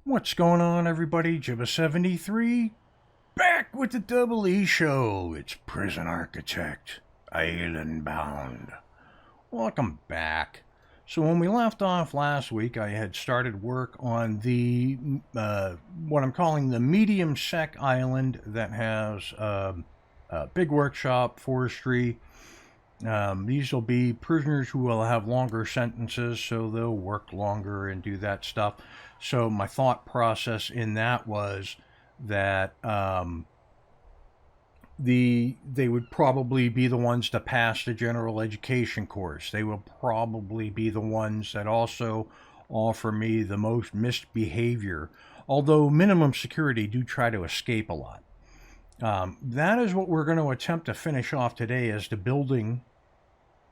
What's going on, everybody? Jibba73 back with the Double E Show. It's Prison Architect, Island Bound. Welcome back. So when we left off last week, I had started work on the what I'm calling the medium sec island that has a big workshop, forestry. These will be prisoners who will have longer sentences, so they'll work longer and do that stuff. So my thought process in that was that they would probably be the ones to pass the general education course. They will probably be the ones that also offer me the most misbehavior, although minimum security do try to escape a lot. That is what we're going to attempt to finish off today, as the building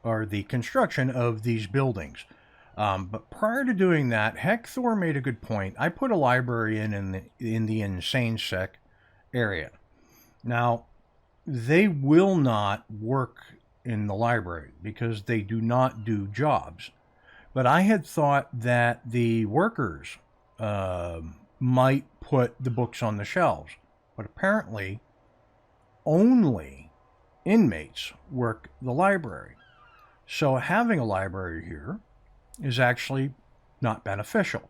or the construction of these buildings. But prior to doing that, Hector made a good point. I put a library in the insane sec area. Now, they will not work in the library because they do not do jobs. But I had thought that the workers might put the books on the shelves. But apparently, only inmates work the library. So having a library here is actually not beneficial.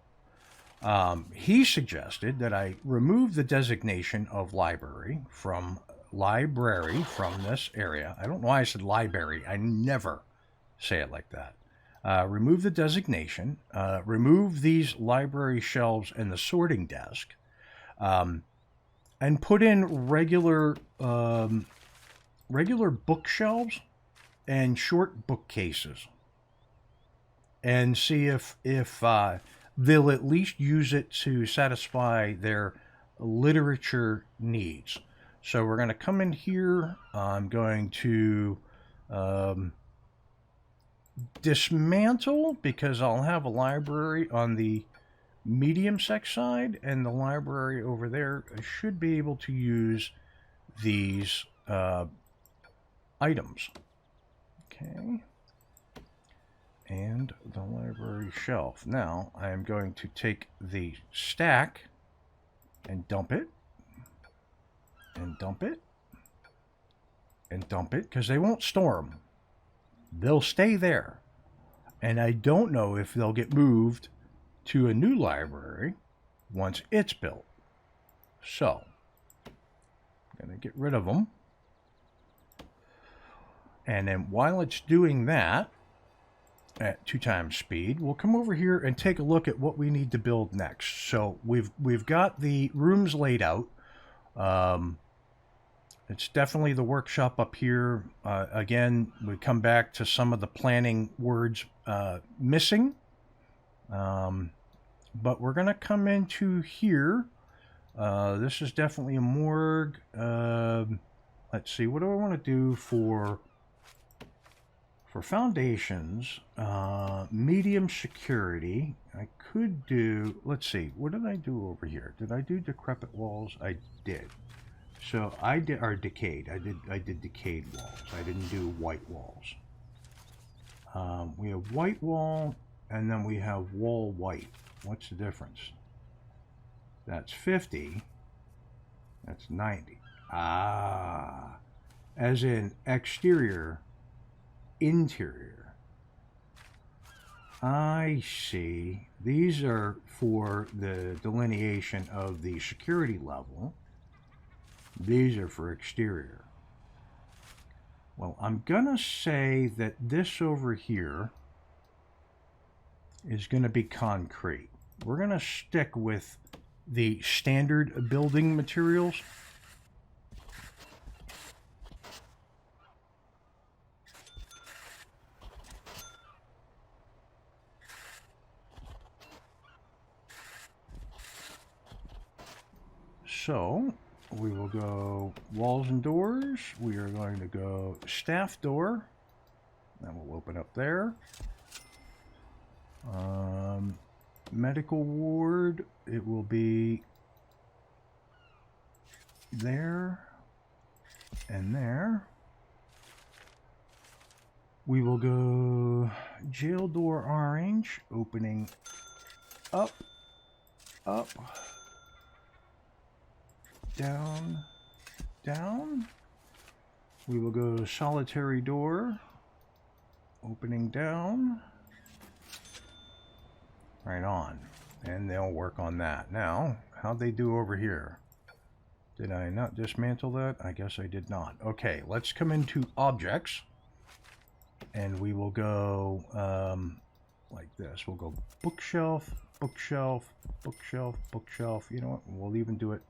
He suggested that I remove the designation of library from this area. I don't know why I said library. I never say it like that. Remove the designation, remove these library shelves and the sorting desk, and put in regular bookshelves and short bookcases, and see if they'll at least use it to satisfy their literature needs. So we're going to come in here. I'm going to dismantle, because I'll have a library on the medium sec side, and the library over there should be able to use these items. Okay. And the library shelf. Now I am going to take the stack and dump it, and dump it, and dump it, because they won't store them. They'll stay there. And I don't know if they'll get moved to a new library once it's built. So I'm going to get rid of them. And then while it's doing that, at 2 times speed, we'll come over here and take a look at what we need to build next. So we've got the rooms laid out. It's definitely the workshop up here. Again, we come back to some of the planning words missing. But we're going to come into here. This is definitely a morgue. Let's see, what do I want to do for foundations? Medium security. I could do, let's see, what did I do over here? Did I do decrepit walls? I did. So I did, or decayed. I did decayed walls. I didn't do white walls. We have white wall, and then we have wall white. What's the difference? That's 50. That's 90. Ah, as in exterior, interior. I see. These are for the delineation of the security level. These are for exterior. Well, I'm gonna say that this over here is gonna be concrete. We're gonna stick with the standard building materials. So we will go walls and doors. We are going to go staff door. That will open up there. Medical ward, it will be there and there. We will go jail door orange, opening up up, down, down. We will go to solitary door, opening down, right on, and they'll work on that. Now, how'd they do over here? Did I not dismantle that? I guess I did not. Okay, let's come into objects, and we will go like this. We'll go bookshelf, bookshelf, bookshelf, bookshelf. You know what? We'll even do it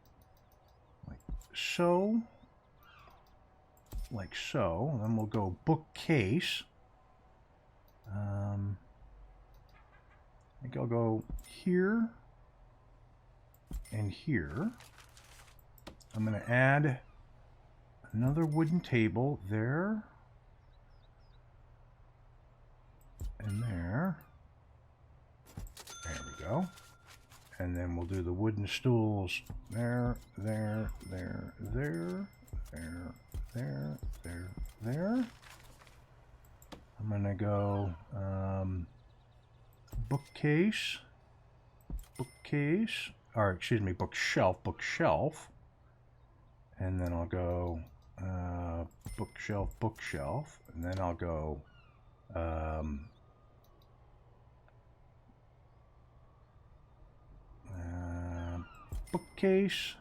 like so. Like so. And then we'll go bookcase. I think I'll go here and here. I'm going to add another wooden table there and there. There we go. And then we'll do the wooden stools there, there, there, there, there, there, there, there. I'm going to go bookcase, bookcase, or excuse me, bookshelf, bookshelf. And then I'll go bookshelf, bookshelf, and then I'll go bookcase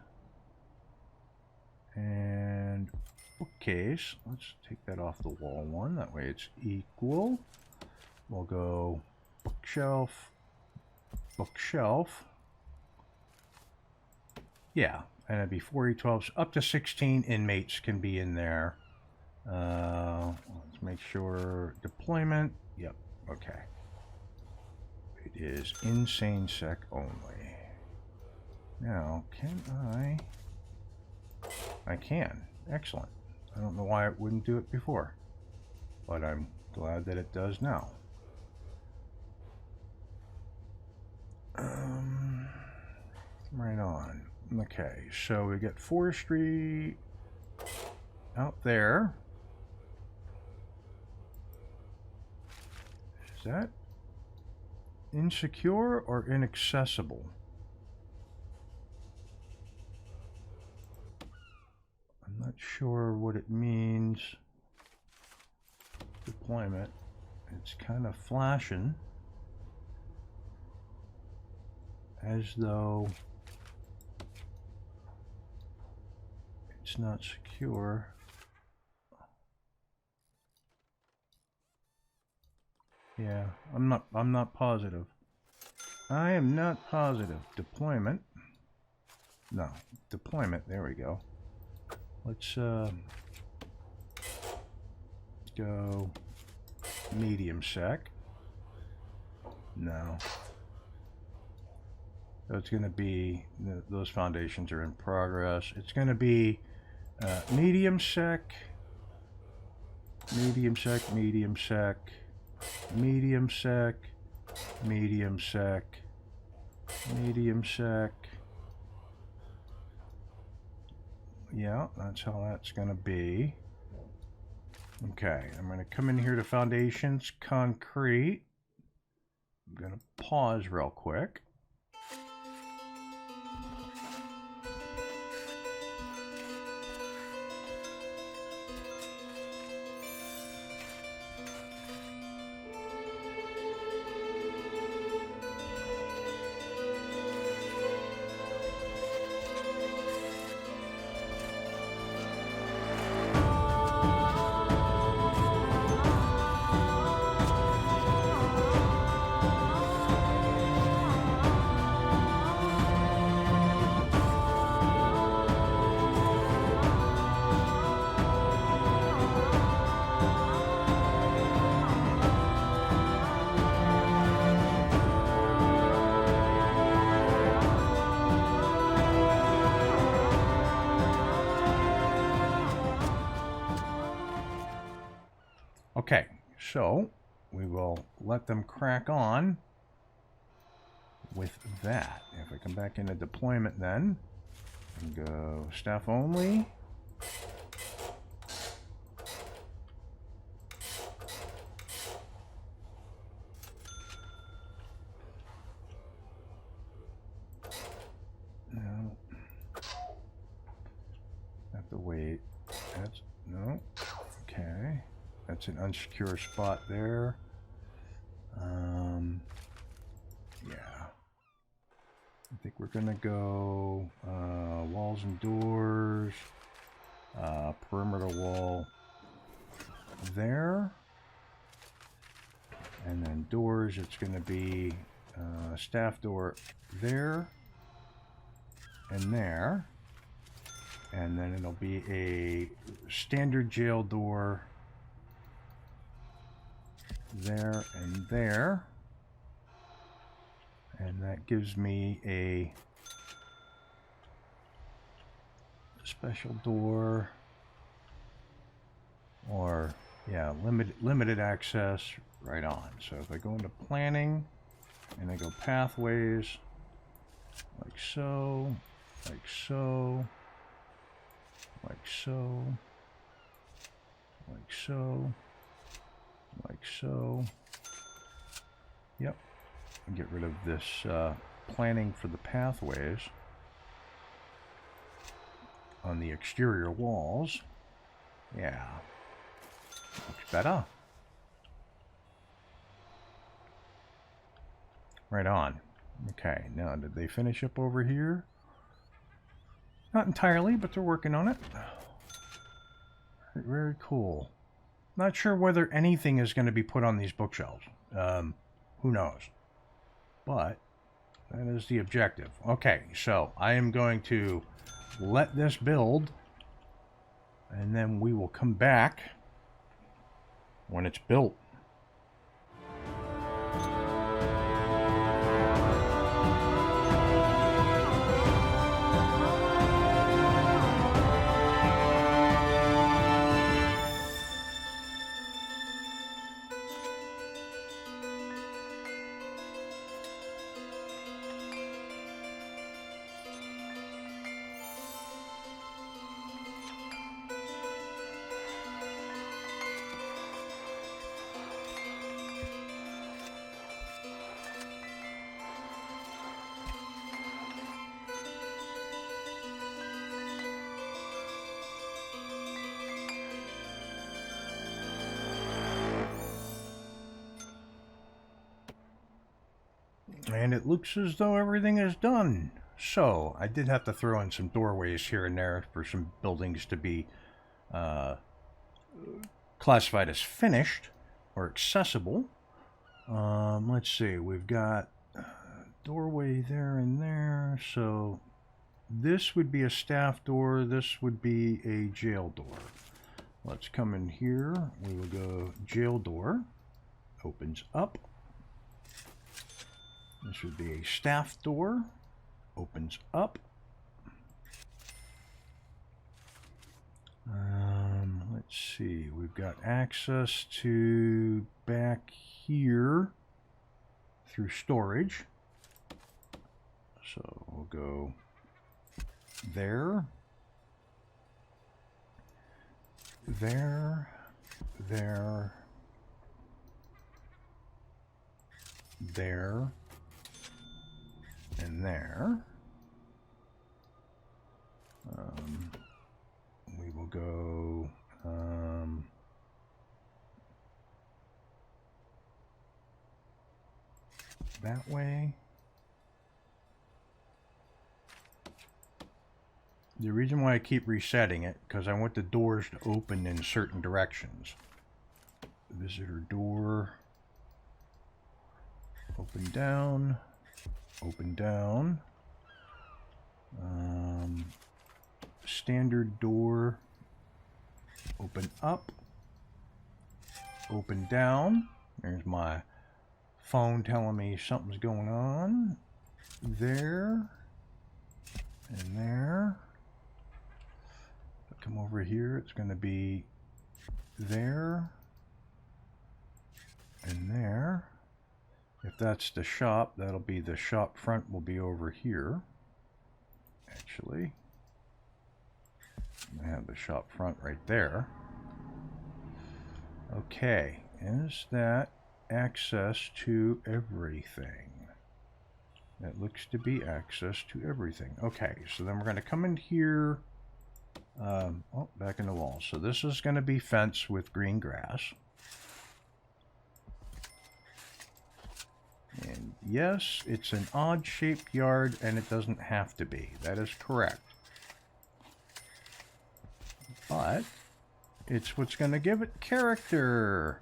and bookcase. Let's take that off the wall one, that way it's equal. We'll go bookshelf, bookshelf. Yeah, and it'd be 4E12s. Up to 16 inmates can be in there. Let's make sure deployment. Yep, okay. It is insane sec only. Now, can I can. Excellent. I don't know why it wouldn't do it before, but I'm glad that it does now. Right on. Okay, so we get forestry out there. Is that insecure or inaccessible? I'm not sure what it means. Deployment. It's kind of flashing as though it's not secure. Yeah, I'm not positive. I am not positive. Deployment. No, deployment. There we go. Let's go medium sec. No. So it's going to be, those foundations are in progress. It's going to be medium sec, medium sec, medium sec, medium sec, medium sec, medium sec. Yeah, that's how that's going to be. Okay, I'm going to come in here to foundations, concrete. I'm going to pause real quick. Okay, so we will let them crack on with that. If I come back into deployment then, and go staff only. that's an unsecure spot there. Yeah. I think we're gonna go walls and doors, perimeter wall there, and then doors, it's gonna be staff door there and there, and then it'll be a standard jail door there and there, and that gives me a special door, or yeah, limited access right on. So if I go into planning and I go pathways, like so, like so, like so, like so, like so. Yep. Get rid of this planning for the pathways on the exterior walls. Yeah. Looks better. Right on. Okay, now did they finish up over here? Not entirely, but they're working on it. Very cool. Not sure whether anything is going to be put on these bookshelves. Who knows? But that is the objective. Okay, so I am going to let this build, and then we will come back when it's built. And it looks as though everything is done. So, I did have to throw in some doorways here and there for some buildings to be classified as finished or accessible. Let's see, we've got doorway there and there. So, this would be a staff door. This would be a jail door. Let's come in here. We will go jail door. Opens up. This would be a staff door. Opens up. Let's see. We've got access to back here through storage. So we'll go there. There. There. There. And there. We will go that way. The reason why I keep resetting it, because I want the doors to open in certain directions. Visitor door. Open down. Open down. Standard door. Open up. Open down. There's my phone telling me something's going on. There. And there. Come over here. It's going to be there. And there. If that's the shop, that'll be the shop front will be over here. Actually, I have the shop front right there. Okay, is that access to everything? That looks to be access to everything. Okay, so then we're going to come in here. Oh, back in the wall. So this is going to be fence with green grass. And yes, it's an odd-shaped yard, and it doesn't have to be. That is correct. But it's what's going to give it character.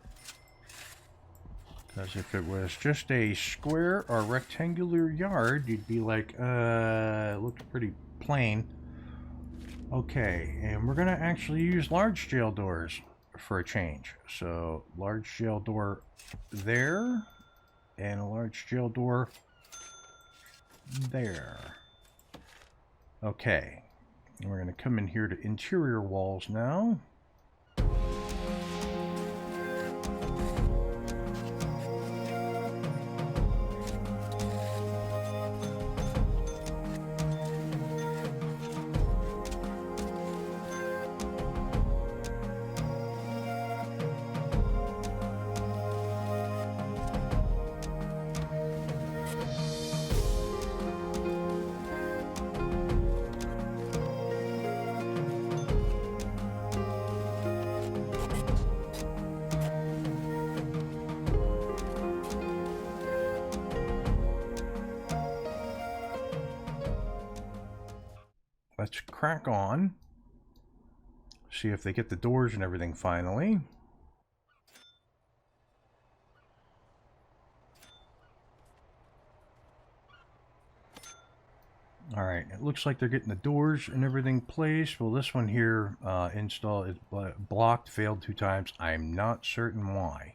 Because if it was just a square or rectangular yard, you'd be like, it looks pretty plain. Okay, and we're going to actually use large jail doors for a change. So, large jail door there, and a large jail door there. Okay, and we're going to come in here to interior walls now. Let's crack on. See if they get the doors and everything finally. Alright, it looks like they're getting the doors and everything placed. Well, this one here, install is blocked, failed 2 times. I'm not certain why.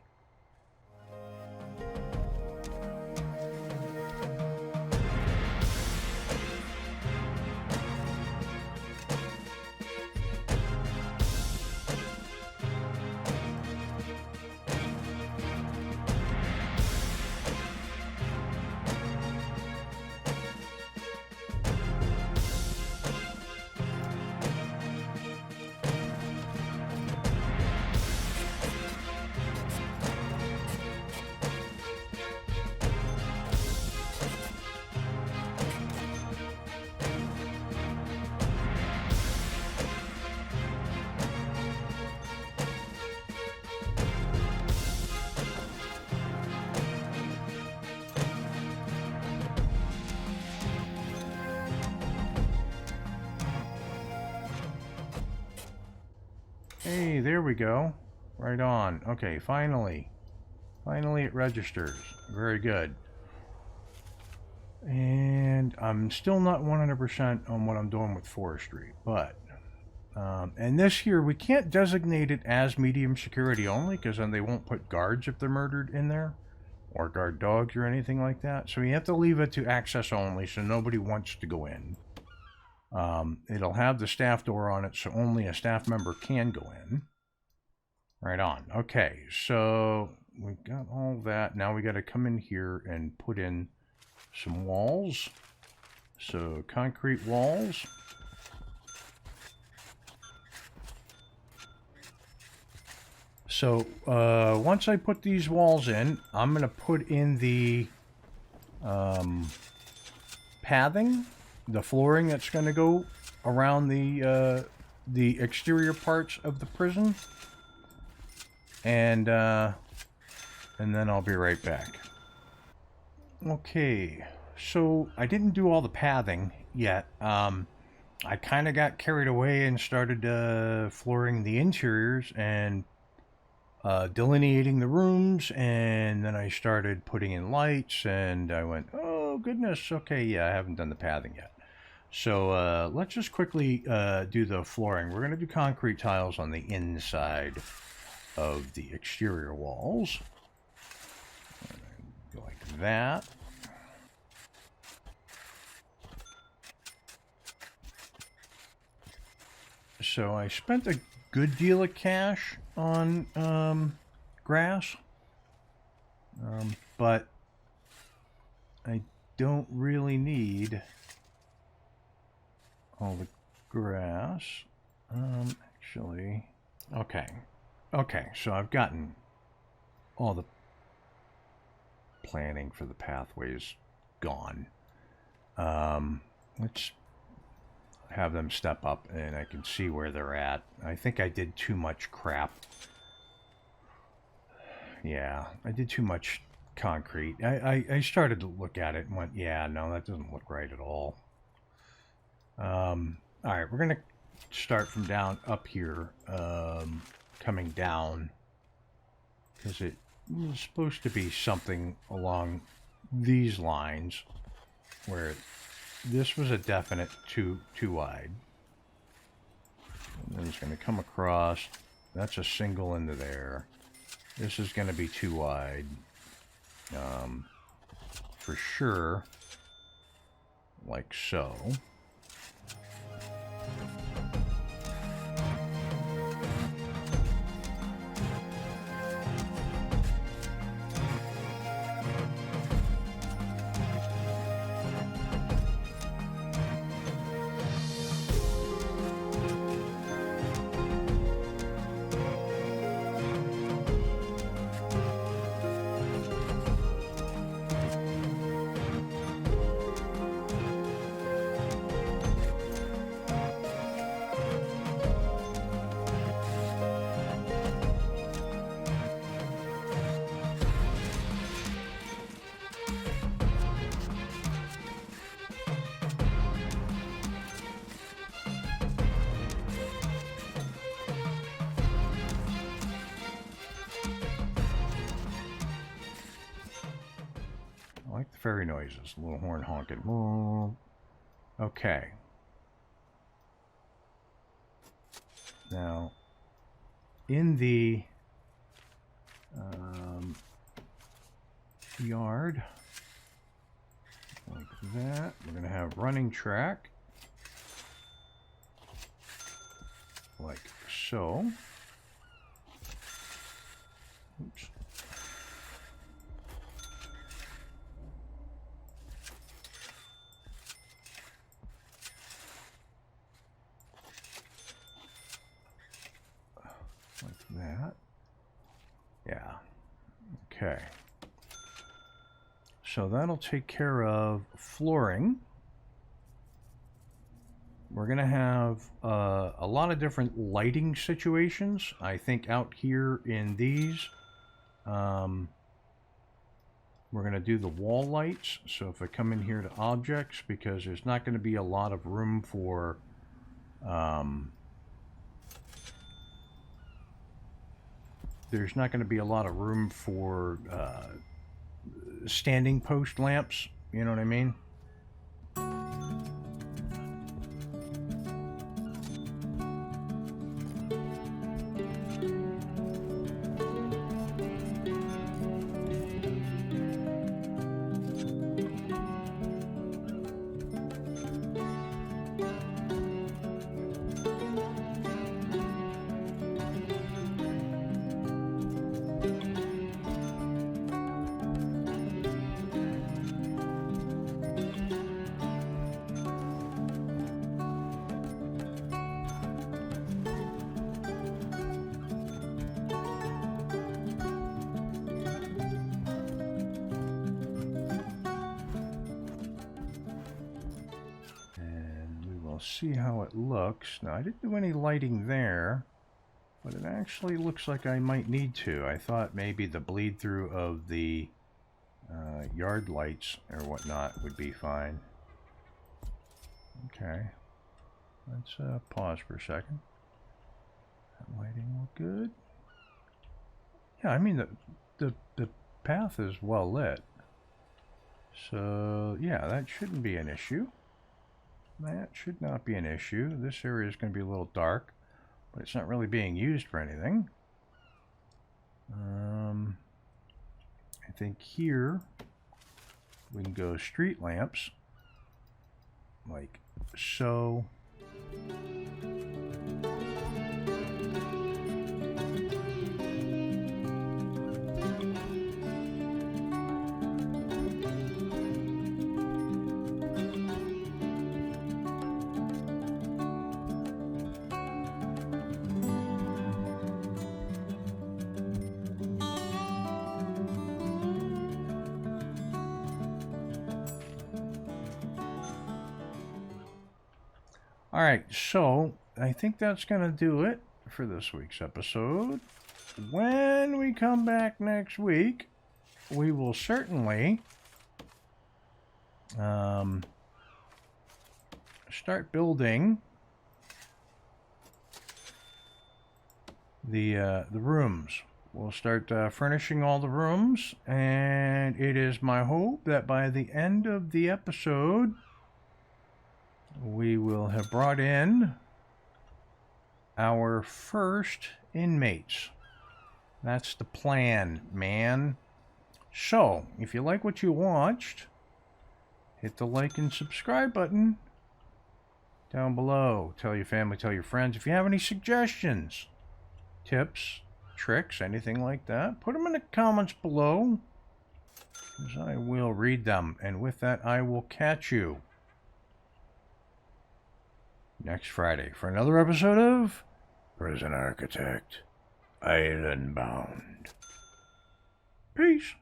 Hey, there we go. Right on. Okay, finally. Finally it registers. Very good. And I'm still not 100% on what I'm doing with forestry, but... and this here, we can't designate it as medium security only, because then they won't put guards if they're murdered in there, or guard dogs or anything like that. So you have to leave it to access only, so nobody wants to go in. It'll have the staff door on it, so only a staff member can go in. Right on. Okay, so we've got all that. Now we got to come in here and put in some walls. So concrete walls. So once I put these walls in, I'm going to put in the pathing, the flooring that's going to go around the exterior parts of the prison, and then I'll be right back. Okay, so I didn't do all the pathing yet. I kind of got carried away and started flooring the interiors and delineating the rooms, and then I started putting in lights, and I went, oh goodness, okay, yeah, I haven't done the pathing yet. So let's just quickly do the flooring. We're going to do concrete tiles on the inside of the exterior walls. Go like that. So I spent a good deal of cash on grass, but I don't really need all the grass. Actually, okay, so I've gotten all the planning for the pathways gone. Let's have them step up and I can see where they're at. I think I did too much crap Yeah, I did too much concrete. I started to look at it and went, yeah, no, that doesn't look right at all. All right, we're gonna start from down up here, coming down, because it is supposed to be something along these lines, where this was a definite too wide. And then it's going to come across. That's a single into there. This is going to be too wide, for sure, like so. I like the ferry noises, a little horn honking. Okay. Now, in the yard, like that, we're going to have running track, like so. Oops. Like that. Yeah. Okay. So that'll take care of flooring. We're going to have a lot of different lighting situations. I think out here in these, we're going to do the wall lights. So if I come in here to objects, because there's not going to be a lot of room for standing post lamps, you know what I mean? See how it looks. Now, I didn't do any lighting there, but it actually looks like I might need to. I thought maybe the bleed through of the yard lights or whatnot would be fine. Okay, let's pause for a second. That lighting look good. Yeah, I mean the path is well lit, so yeah, that shouldn't be an issue. That should not be an issue. This area is going to be a little dark, but it's not really being used for anything. I think here we can go street lamps, like so. Alright, so I think that's going to do it for this week's episode. when we come back next week, we will certainly start building the rooms. We'll start furnishing all the rooms, and it is my hope that by the end of the episode, we will have brought in our first inmates. That's the plan, man. So, if you like what you watched, hit the like and subscribe button down below. Tell your family, tell your friends. If you have any suggestions, tips, tricks, anything like that, put them in the comments below, because I will read them. And with that, I will catch you next Friday for another episode of Prison Architect Island Bound. Peace.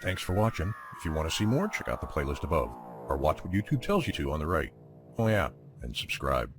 Thanks for watching. If you want to see more, check out the playlist above, or watch what YouTube tells you to on the right. Oh yeah, and subscribe.